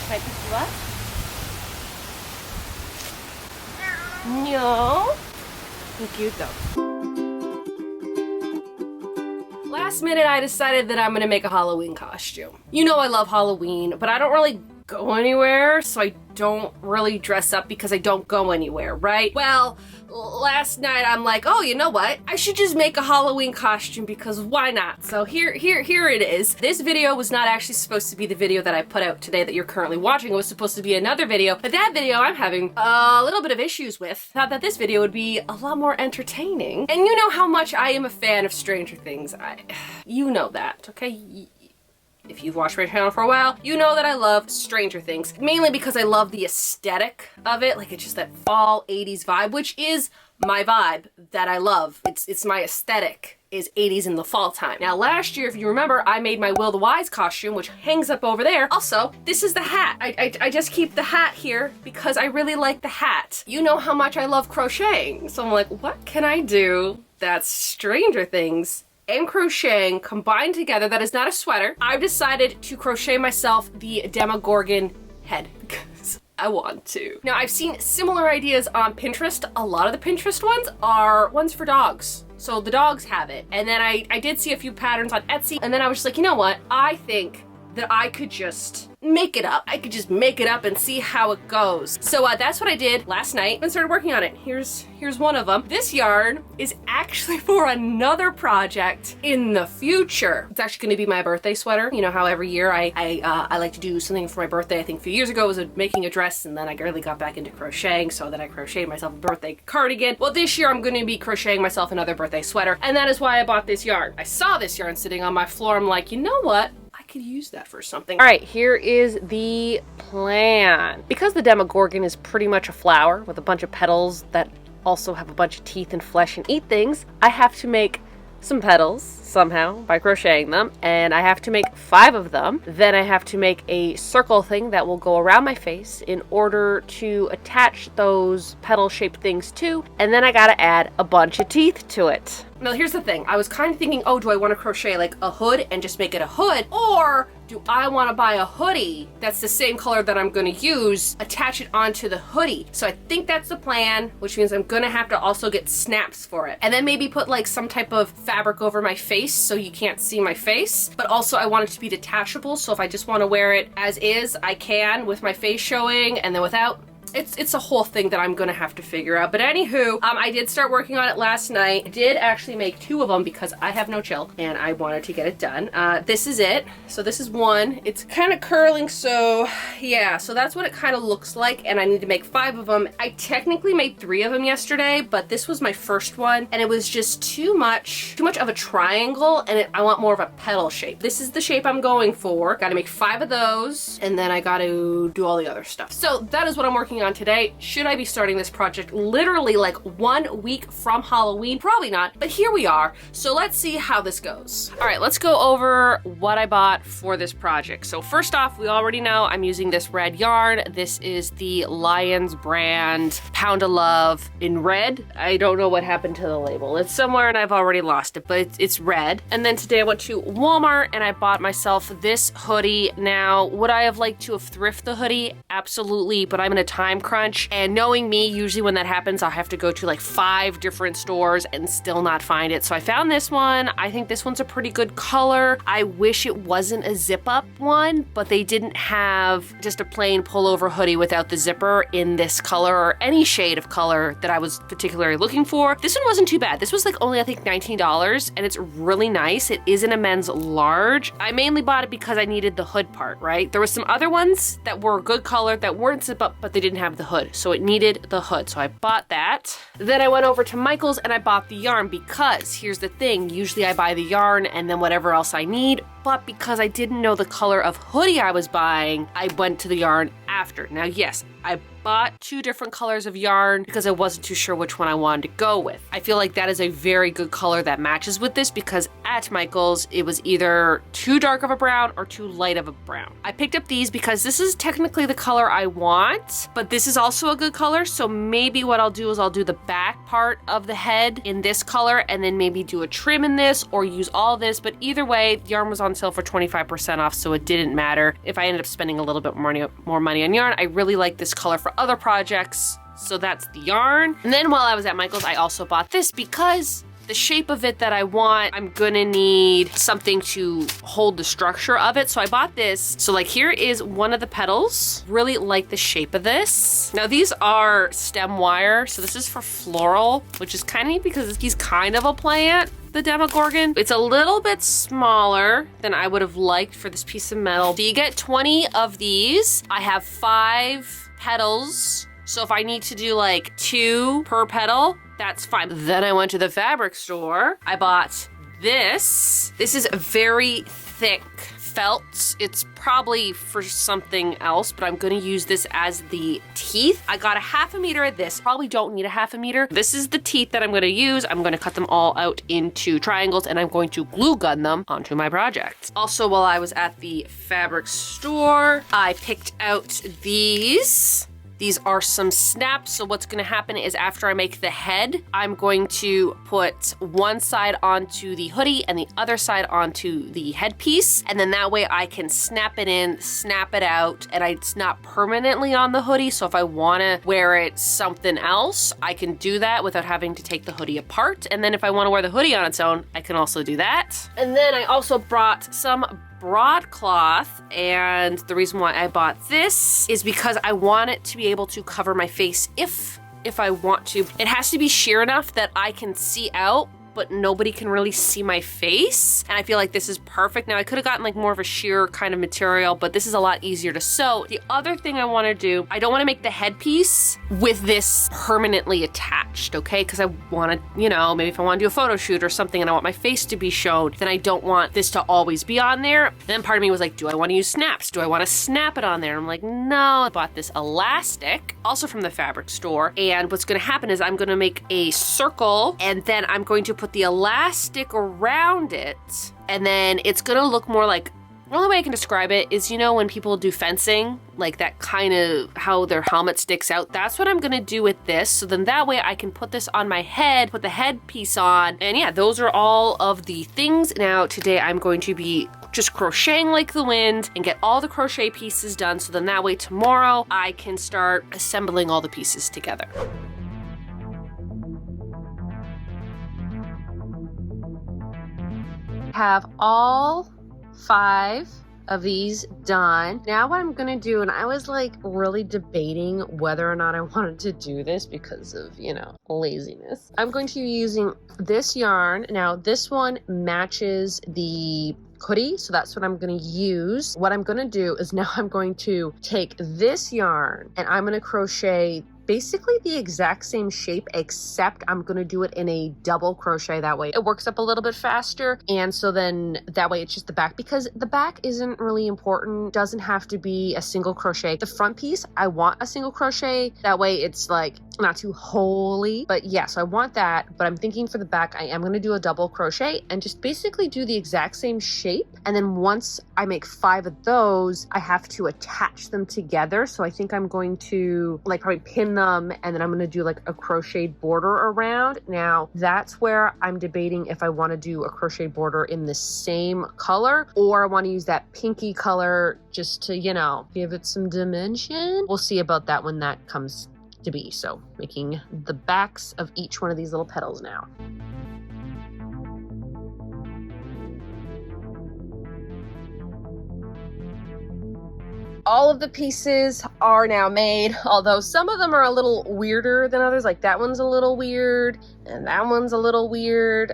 Can I pick you up? No. You're cute though. Last minute I decided that I'm gonna make a Halloween costume. You know I love Halloween, but I don't really go anywhere, so I don't really dress up because I don't go anywhere, right? Well, last night I'm like, oh, you know what? I should just make a Halloween costume because why not? So here it is. This video was not actually supposed to be the video that I put out today that you're currently watching. It was supposed to be another video, but that video I'm having a little bit of issues with. Thought that this video would be a lot more entertaining. And you know how much I am a fan of Stranger Things. You know that, okay? If you've watched my channel for a while, you know that I love Stranger Things. Mainly because I love the aesthetic of it. Like, it's just that fall 80s vibe, which is my vibe that I love. It's my aesthetic, is 80s in the fall time. Now, last year, if you remember, I made my Will the Wise costume, which hangs up over there. Also, this is the hat. I just keep the hat here because I really like the hat. You know how much I love crocheting. So I'm like, what can I do that's Stranger Things and crocheting combined together that is not a sweater? I've decided to crochet myself the Demogorgon head because I want to. Now, I've seen similar ideas on Pinterest. A lot of the Pinterest ones are ones for dogs. So the dogs have it. And then I did see a few patterns on Etsy, and then I was just like, you know what? I think that I could just make it up. I could just make it up and see how it goes. So that's what I did last night and started working on it. Here's one of them. This yarn is actually for another project in the future. It's actually gonna be my birthday sweater. You know how every year I like to do something for my birthday. I think a few years ago was making a dress, and then I really got back into crocheting, so then I crocheted myself a birthday cardigan. Well, this year I'm gonna be crocheting myself another birthday sweater, and that is why I bought this yarn. I saw this yarn sitting on my floor. I'm like, you know what? I could use that for something. All right, here is the plan. Because the Demogorgon is pretty much a flower with a bunch of petals that also have a bunch of teeth and flesh and eat things, I have to make some petals somehow by crocheting them, and I have to make 5 of them. Then I have to make a circle thing that will go around my face in order to attach those petal shaped things to, and then I gotta add a bunch of teeth to it. Now here's the thing, I was kind of thinking, oh, do I want to crochet like a hood and just make it a hood, or do I want to buy a hoodie that's the same color that I'm going to use, attach it onto the hoodie? So I think that's the plan, which means I'm going to have to also get snaps for it. And then maybe put like some type of fabric over my face so you can't see my face. But also I want it to be detachable, so if I just want to wear it as is, I can with my face showing, and then without. It's a whole thing that I'm gonna have to figure out. But anywho, I did start working on it last night. I did actually make 2 of them because I have no chill and I wanted to get it done. This is it. So this is one. It's kind of curling, so yeah. So that's what it kind of looks like, and I need to make 5 of them. I technically made 3 of them yesterday, but this was my first one, and it was just too much of a triangle, and I want more of a petal shape. This is the shape I'm going for. Got to make 5 of those, and then I got to do all the other stuff. So that is what I'm working on today. Should I be starting this project literally like 1 week from Halloween? Probably not, but here we are. So let's see how this goes. All right, let's go over what I bought for this project. So first off, we already know I'm using this red yarn. This is the Lions brand Pound of Love in red. I don't know what happened to the label. It's somewhere and I've already lost it, but it's red. And then today I went to Walmart and I bought myself this hoodie. Now, would I have liked to have thrifted the hoodie? Absolutely, but I'm in a time crunch, and knowing me, usually when that happens, I'll have to go to like 5 different stores and still not find it. So I found this one. I think this one's a pretty good color. I wish it wasn't a zip-up one, but they didn't have just a plain pullover hoodie without the zipper in this color or any shade of color that I was particularly looking for. This one wasn't too bad. This was like only, I think, $19, and it's really nice. It is in a men's large. I mainly bought it because I needed the hood part, right? There was some other ones that were good color that weren't zip-up, but they didn't have the hood, so it needed the hood, so I bought that. Then I went over to Michael's and I bought the yarn because here's the thing, usually I buy the yarn and then whatever else I need, but because I didn't know the color of hoodie I was buying, I went to the yarn after. Now yes, I bought 2 different colors of yarn because I wasn't too sure which one I wanted to go with. I feel like that is a very good color that matches with this because at Michael's, it was either too dark of a brown or too light of a brown. I picked up these because this is technically the color I want, but this is also a good color. So maybe what I'll do is I'll do the back part of the head in this color and then maybe do a trim in this or use all this. But either way, the yarn was on sale for 25% off, so it didn't matter if I ended up spending a little bit more money on yarn. I really like this color for other projects, so that's the yarn. And then while I was at Michael's, I also bought this because the shape of it that I want, I'm gonna need something to hold the structure of it. So I bought this. So like here is one of the petals. Really like the shape of this. Now these are stem wire. So this is for floral, which is kind of neat because he's kind of a plant, the Demogorgon. It's a little bit smaller than I would have liked for this piece of metal. So you get 20 of these. I have 5 petals. So if I need to do like 2 per petal, that's fine. Then I went to the fabric store. I bought this. This is very thick felt. It's probably for something else, but I'm gonna use this as the teeth. I got a 1/2 meter of this. Probably don't need a 1/2 meter. This is the teeth that I'm gonna use. I'm gonna cut them all out into triangles and I'm going to glue gun them onto my project. Also, while I was at the fabric store, I picked out these. These are some snaps. So what's gonna happen is after I make the head, I'm going to put one side onto the hoodie and the other side onto the headpiece. And then that way I can snap it in, snap it out, and it's not permanently on the hoodie. So if I wanna wear it something else, I can do that without having to take the hoodie apart. And then if I wanna wear the hoodie on its own, I can also do that. And then I also brought some broadcloth, and the reason why I bought this is because I want it to be able to cover my face if I want to. It has to be sheer enough that I can see out, but nobody can really see my face. And I feel like this is perfect. Now I could have gotten like more of a sheer kind of material, but this is a lot easier to sew. The other thing I wanna do, I don't wanna make the headpiece with this permanently attached, okay? Because I wanna, you know, maybe if I wanna do a photo shoot or something and I want my face to be shown, then I don't want this to always be on there. And then part of me was like, do I wanna use snaps? Do I wanna snap it on there? And I'm like, no. I bought this elastic, also from the fabric store. And what's gonna happen is I'm gonna make a circle and then I'm going to put the elastic around it, and then it's gonna look more like, the only way I can describe it is, you know, when people do fencing, like that kind of how their helmet sticks out. That's what I'm gonna do with this. So then that way I can put this on my head, put the headpiece on, and yeah, those are all of the things. Now today I'm going to be just crocheting like the wind and get all the crochet pieces done. So then that way tomorrow I can start assembling all the pieces together. Have all 5 of these done. Now what I'm gonna do, and I was like really debating whether or not I wanted to do this because of, you know, laziness. I'm going to be using this yarn. Now this one matches the hoodie, so that's what I'm gonna use. What I'm gonna do is now I'm going to take this yarn and I'm gonna crochet basically the exact same shape, except I'm gonna do it in a double crochet. That way it works up a little bit faster. And so then that way it's just the back, because the back isn't really important. Doesn't have to be a single crochet. The front piece, I want a single crochet. That way it's like not too holy, but yeah, so I want that. But I'm thinking for the back, I am gonna do a double crochet and just basically do the exact same shape. And then once I make 5 of those, I have to attach them together. So I think I'm going to like probably pin them, and then I'm gonna do like a crocheted border around. Now that's where I'm debating if I wanna do a crochet border in the same color, or I wanna use that pinky color just to, you know, give it some dimension. We'll see about that when that comes to be. So making the backs of each one of these little petals now. All of the pieces are now made, although some of them are a little weirder than others. Like that one's a little weird, and that one's a little weird.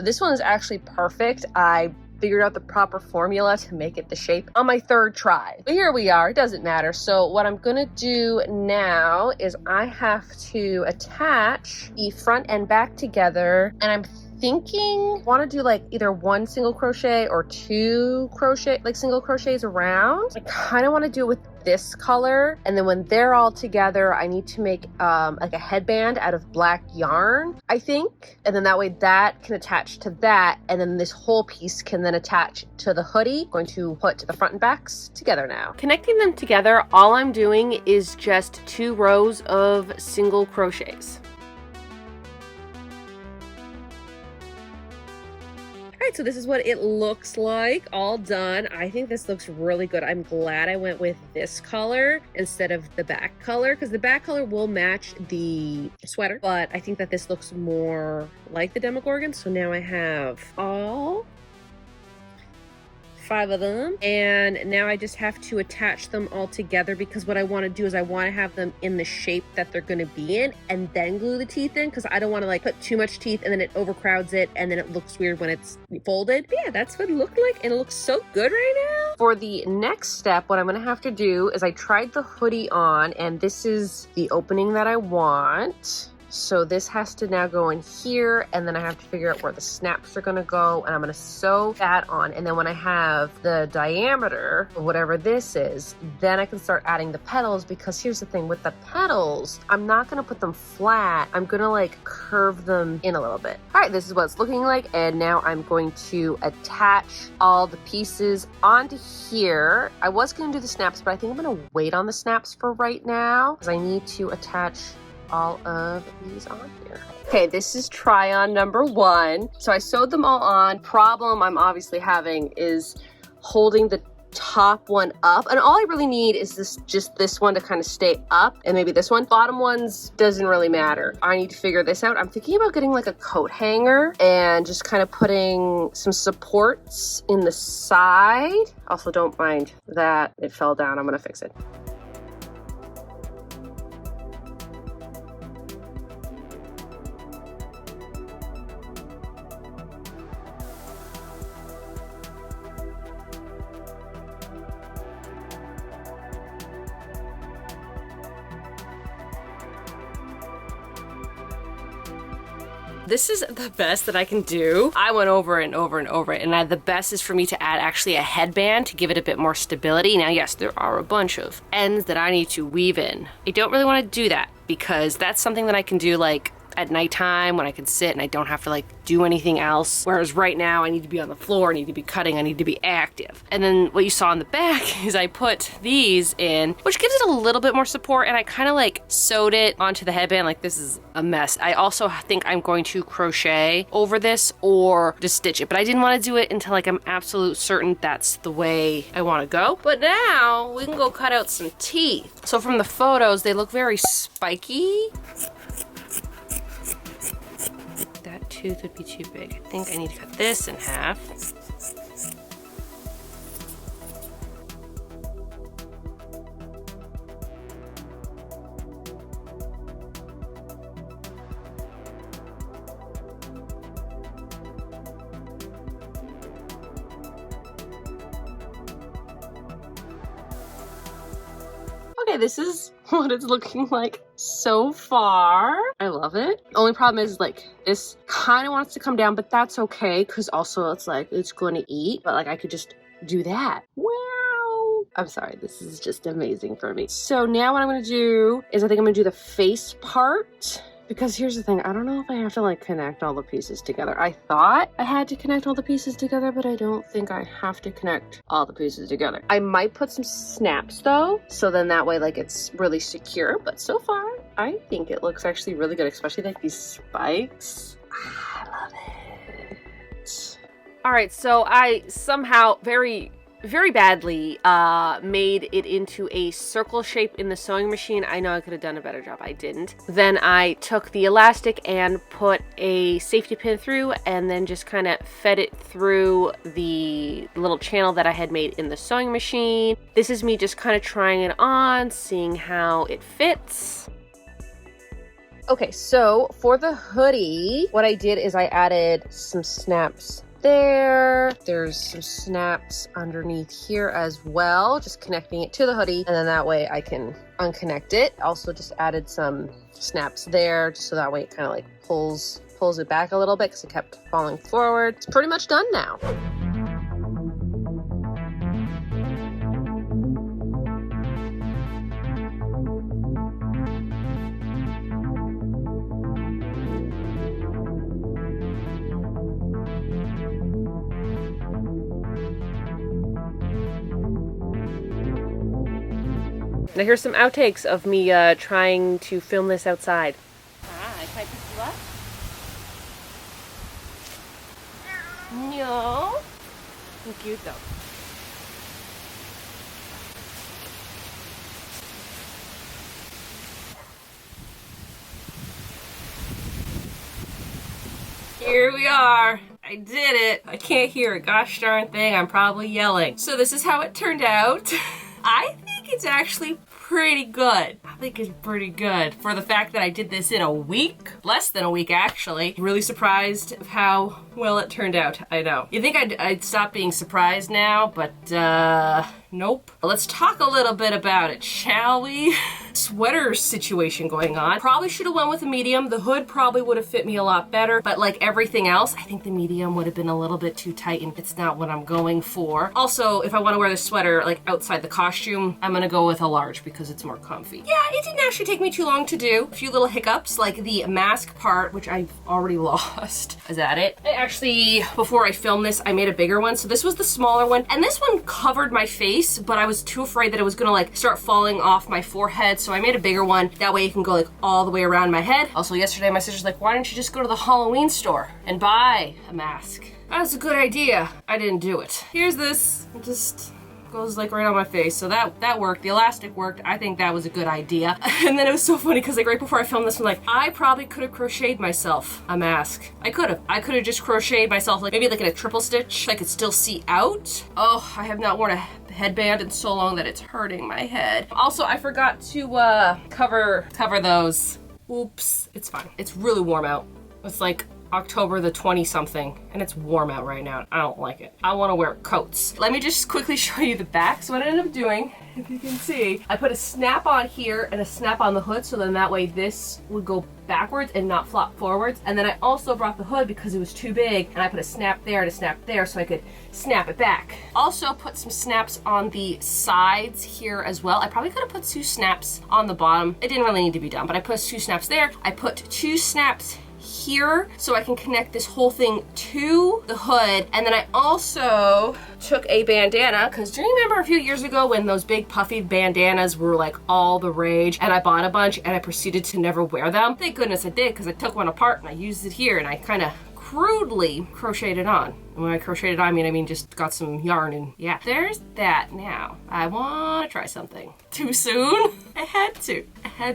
This one is actually perfect. I figured out the proper formula to make it the shape on my 3rd try. But here we are, it doesn't matter. So what I'm gonna do now is I have to attach the front and back together, and I'm thinking want to do like either one single crochet or two crochet, like single crochets around. I kind of want to do it with this color, and then when they're all together I need to make like a headband out of black yarn, I think, and then that way that can attach to that, and then this whole piece can then attach to the hoodie. I'm going to put the front and backs together now. Connecting them together, all I'm doing is just 2 rows of single crochets. Alright, so this is what it looks like all done. I think this looks really good. I'm glad I went with this color instead of the back color, because the back color will match the sweater, but I think that this looks more like the Demogorgon. So now I have all 5 of them, and now I just have to attach them all together, because what I want to do is I want to have them in the shape that they're going to be in and then glue the teeth in, because I don't want to like put too much teeth and then it overcrowds it and then it looks weird when it's folded. But yeah, that's what it looked like, and it looks so good right now. For the next step, what I'm going to have to do is I tried the hoodie on, and this is the opening that I want. So this has to now go in here, and then I have to figure out where the snaps are gonna go, and I'm gonna sew that on. And then when I have the diameter of whatever this is, then I can start adding the petals, because here's the thing with the petals, I'm not gonna put them flat. I'm gonna like curve them in a little bit. All right, this is what it's looking like. And now I'm going to attach all the pieces onto here. I was gonna do the snaps, but I think I'm gonna wait on the snaps for right now, because I need to attach all of these on here. Okay, this is try on number 1. So I sewed them all on. Problem I'm obviously having is holding the top one up, and all I really need is this one to kind of stay up, and maybe this one. Bottom ones doesn't really matter. I need to figure this out. I'm thinking about getting like a coat hanger and just kind of putting some supports in the side. Also, don't mind that it fell down. I'm gonna fix it. This is the best that I can do. I went over and over and over it, and the best is for me to add actually a headband to give it a bit more stability. Now, yes, there are a bunch of ends that I need to weave in. I don't really want to do that, because that's something that I can do like at nighttime when I can sit and I don't have to like do anything else. Whereas right now I need to be on the floor, I need to be cutting, I need to be active. And then what you saw in the back is I put these in, which gives it a little bit more support, and I kind of like sewed it onto the headband. Like, this is a mess. I also think I'm going to crochet over this or just stitch it, but I didn't want to do it until like I'm absolute certain that's the way I want to go. But now we can go cut out some teeth. So from the photos, they look very spiky. Tooth would be too big. I think I need to cut this in half. Okay, this is what it's looking like so far. I love it. Only problem is like this kind of wants to come down, but that's okay, because also it's like it's going to eat, but like I could just do that. Wow. I'm sorry, this is just amazing for me. So now what I'm going to do is I think I'm going to do the face part. Because here's the thing, I don't know if I have to like connect all the pieces together. I thought I had to connect all the pieces together, but I don't think I have to connect all the pieces together. I might put some snaps though, so then that way like it's really secure. But so far, I think it looks actually really good, especially like these spikes. I love it. All right, so I somehow very badly made it into a circle shape in the sewing machine. I know I could have done a better job. I didn't. Then I took the elastic and put a safety pin through, and then just kind of fed it through the little channel that I had made in the sewing machine. This is me just kind of trying it on, seeing how it fits. Okay, so for the hoodie, what I did is I added some snaps there. There's some snaps underneath here as well, just connecting it to the hoodie, and then that way I can unconnect it. Also just added some snaps there, just so that way it kind of like pulls pulls it back a little bit because it kept falling forward. It's pretty much done now. Now here's some outtakes of me trying to film this outside. Ah, can I pick you up? No. So cute though. Here we are. I did it. I can't hear a gosh darn thing. I'm probably yelling. So this is how it turned out. I think it's actually pretty good. I think it's pretty good for the fact that I did this in a week. Less than a week, actually. Really surprised of how well it turned out. I know. You think I'd stop being surprised now, but nope. Let's talk a little bit about it, shall we? Sweater situation going on. Probably should have went with a medium. The hood probably would have fit me a lot better, but like everything else, I think the medium would have been a little bit too tight and it's not what I'm going for. Also, if I want to wear the sweater like outside the costume, I'm gonna go with a large because it's more comfy. Yeah, it didn't actually take me too long to do. A few little hiccups, like the mask part, which I've already lost. Is that it? I actually, before I filmed this, I made a bigger one. So this was the smaller one, and this one covered my face, but I was too afraid that it was gonna like start falling off my forehead. So I made a bigger one. That way it can go like all the way around my head. Also yesterday, my sister's like, why don't you just go to the Halloween store and buy a mask? That's a good idea. I didn't do it. Here's this. It just goes like right on my face. So that worked. The elastic worked. I think that was a good idea. And then it was so funny because like right before I filmed this one, like I probably could have crocheted myself a mask. I could have just crocheted myself like maybe like in a triple stitch so I could still see out. Oh, I have not worn a headband in so long that it's hurting my head. Also, I forgot to cover those. Oops. It's fine. It's really warm out. It's like October the 20 something and it's warm out right now. I don't like it. I want to wear coats. Let me just quickly show you the back. So what I ended up doing, if you can see, I put a snap on here and a snap on the hood, so then that way this would go backwards and not flop forwards. And then I also brought the hood because it was too big, and I put a snap there and a snap there so I could snap it back. Also put some snaps on the sides here as well. I probably could have put 2 snaps on the bottom. It didn't really need to be done, but I put 2 snaps there. I put 2 snaps here so I can connect this whole thing to the hood. And then I also took a bandana, because do you remember a few years ago when those big puffy bandanas were like all the rage, and I bought a bunch and I proceeded to never wear them? Thank goodness I did, because I took one apart and I used it here and I kind of crudely crocheted on. And when I crocheted on, I mean just got some yarn and yeah. There's that now. I want to try something. Too soon? I had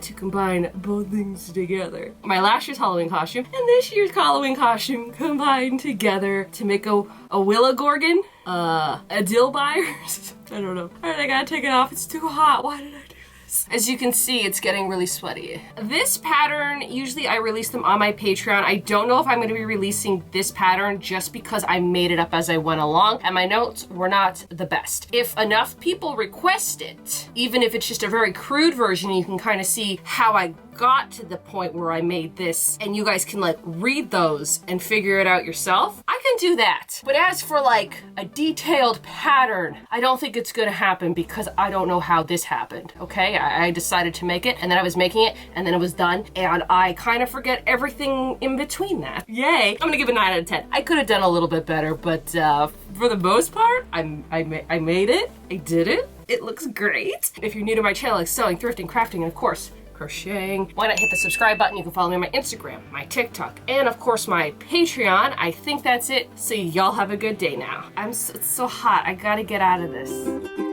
to combine both things together. My last year's Halloween costume and this year's Halloween costume combined together to make a Willow Gorgon, a dill buyers. I don't know. Alright, I gotta take it off. It's too hot. Why did I do this? As you can see, it's getting really sweaty. This pattern, usually I release them on my Patreon. I don't know if I'm going to be releasing this pattern just because I made it up as I went along and my notes were not the best. If enough people request it, even if it's just a very crude version, you can kind of see how I got to the point where I made this, and you guys can like read those and figure it out yourself. I can do that. But as for like a detailed pattern, I don't think it's gonna happen because I don't know how this happened, okay? I decided to make it, and then I was making it, and then it was done, and I kind of forget everything in between that. Yay! I'm gonna give it a 9 out of 10. I could have done a little bit better, but for the most part, I made it. I did it. It looks great. If you're new to my channel, like sewing, thrifting, crafting, and of course, crocheting, why not hit the subscribe button? You can follow me on my Instagram, my TikTok, and of course my Patreon. I think that's it. So y'all have a good day now. It's so hot. I gotta get out of this.